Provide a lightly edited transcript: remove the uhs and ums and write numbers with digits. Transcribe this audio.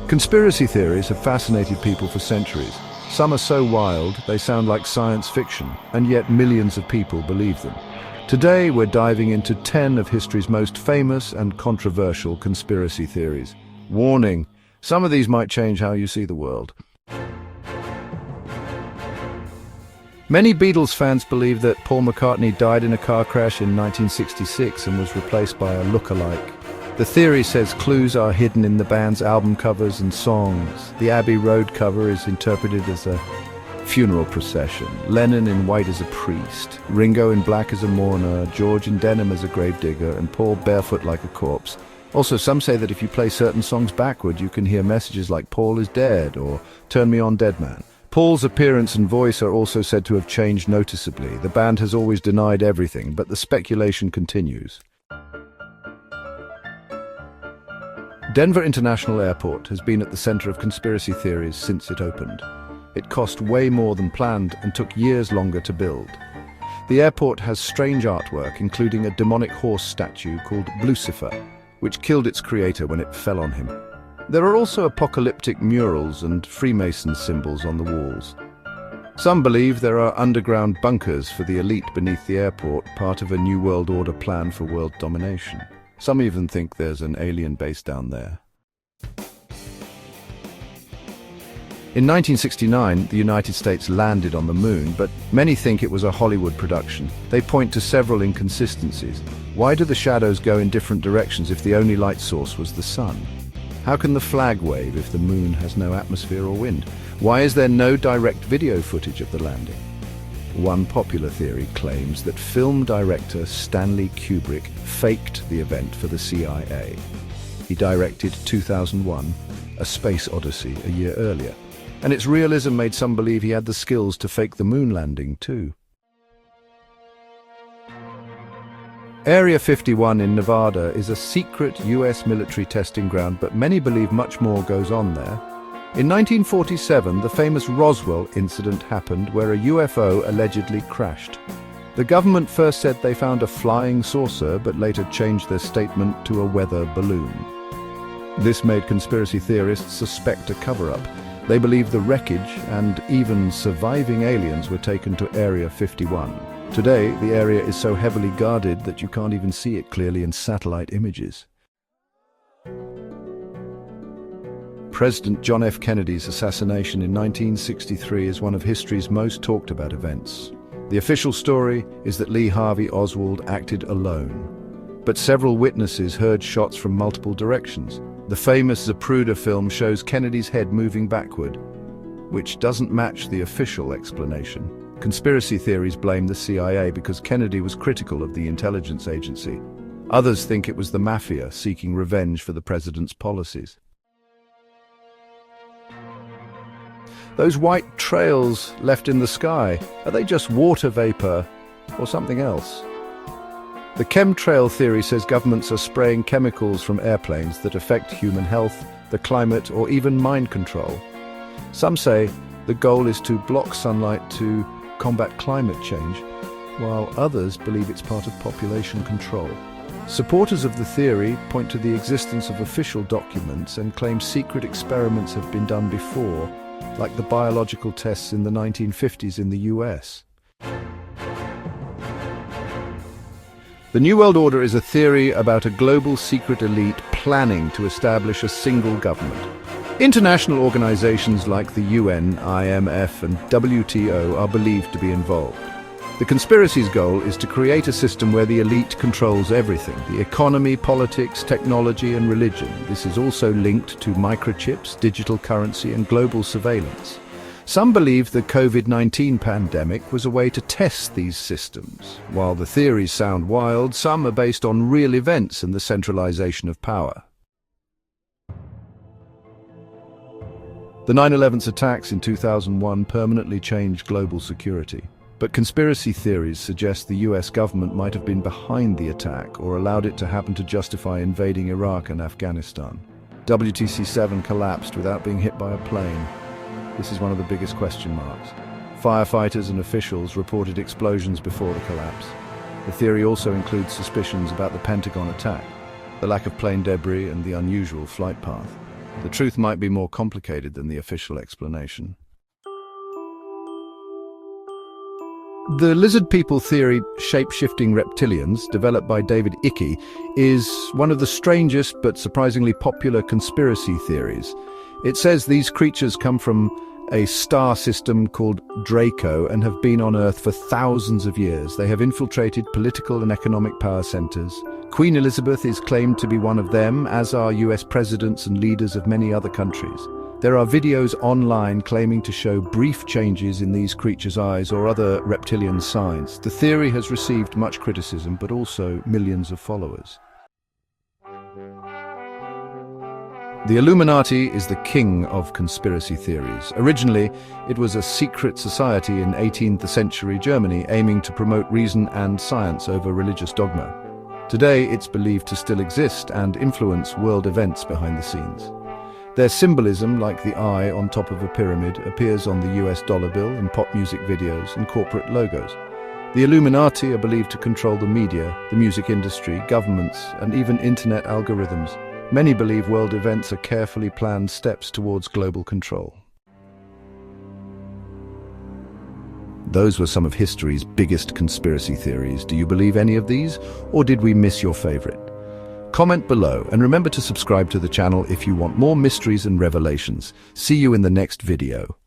Conspiracy theories have fascinated people for centuries. Some are so wild, they sound like science fiction, and yet millions of people believe them. Today, we're diving into 10 of history's most famous and controversial conspiracy theories. Warning, some of these might change how you see the world. Many Beatles fans believe that Paul McCartney died in a car crash in 1966 and was replaced by a look-alike. The theory says clues are hidden in the band's album covers and songs. The Abbey Road cover is interpreted as a funeral procession, Lennon in white as a priest, Ringo in black as a mourner, George in denim as a gravedigger, and Paul barefoot like a corpse. Also, some say that if you play certain songs backward, you can hear messages like "Paul is dead" or "Turn me on, dead man." Paul's appearance and voice are also said to have changed noticeably. The band has always denied everything, but the speculation continues. Denver International Airport has been at the center of conspiracy theories since it opened. It cost way more than planned and took years longer to build. The airport has strange artwork, including a demonic horse statue called Lucifer, which killed its creator when it fell on him. There are also apocalyptic murals and Freemason symbols on the walls. Some believe there are underground bunkers for the elite beneath the airport, part of a New World Order plan for world domination. Some even think there's an alien base down there. In 1969, the United States landed on the moon, but many think it was a Hollywood production. They point to several inconsistencies. Why do the shadows go in different directions if the only light source was the sun? How can the flag wave if the moon has no atmosphere or wind? Why is there no direct video footage of the landing? One popular theory claims that film director Stanley Kubrick faked the event for the CIA. He directed 2001, A Space Odyssey, a year earlier, and its realism made some believe he had the skills to fake the moon landing too. Area 51 in Nevada is a secret US military testing ground, but many believe much more goes on there. In 1947, the famous Roswell incident happened where a UFO allegedly crashed. The government first said they found a flying saucer, but later changed their statement to a weather balloon. This made conspiracy theorists suspect a cover-up. They believe the wreckage and even surviving aliens were taken to Area 51. Today, the area is so heavily guarded that you can't even see it clearly in satellite images. President John F. Kennedy's assassination in 1963 is one of history's most talked about events. The official story is that Lee Harvey Oswald acted alone, but several witnesses heard shots from multiple directions. The famous Zapruder film shows Kennedy's head moving backward, which doesn't match the official explanation. Conspiracy theories blame the CIA because Kennedy was critical of the intelligence agency. Others think it was the mafia seeking revenge for the president's policies. Those white trails left in the sky, are they just water vapor or something else? The chemtrail theory says governments are spraying chemicals from airplanes that affect human health, the climate, or even mind control. Some say the goal is to block sunlight to combat climate change, while others believe it's part of population control. Supporters of the theory point to the existence of official documents and claim secret experiments have been done before, like the biological tests in the 1950s in the US. The New World Order is a theory about a global secret elite planning to establish a single government. International organizations like the UN, IMF, and WTO are believed to be involved. The conspiracy's goal is to create a system where the elite controls everything: the economy, politics, technology, and religion. This is also linked to microchips, digital currency, and global surveillance. Some believe the COVID-19 pandemic was a way to test these systems. While the theories sound wild, some are based on real events and the centralization of power. The 9/11 attacks in 2001 permanently changed global security. But conspiracy theories suggest the US government might have been behind the attack or allowed it to happen to justify invading Iraq and Afghanistan. WTC-7 collapsed without being hit by a plane. This is one of the biggest question marks. Firefighters and officials reported explosions before the collapse. The theory also includes suspicions about the Pentagon attack, the lack of plane debris, and the unusual flight path. The truth might be more complicated than the official explanation. The lizard people theory, shape-shifting reptilians, developed by David Icke, is one of the strangest but surprisingly popular conspiracy theories. It says these creatures come from a star system called Draco and have been on Earth for thousands of years. They have infiltrated political and economic power centers. Queen Elizabeth is claimed to be one of them, as are US presidents and leaders of many other countries. There are videos online claiming to show brief changes in these creatures' eyes or other reptilian signs. The theory has received much criticism, but also millions of followers. The Illuminati is the king of conspiracy theories. Originally, it was a secret society in 18th century Germany aiming to promote reason and science over religious dogma. Today, it's believed to still exist and influence world events behind the scenes. Their symbolism, like the eye on top of a pyramid, appears on the US dollar bill, in pop music videos and corporate logos. The Illuminati are believed to control the media, the music industry, governments, and even internet algorithms. Many believe world events are carefully planned steps towards global control. Those were some of history's biggest conspiracy theories. Do you believe any of these, or did we miss your favorite? Comment below and remember to subscribe to the channel if you want more mysteries and revelations. See you in the next video.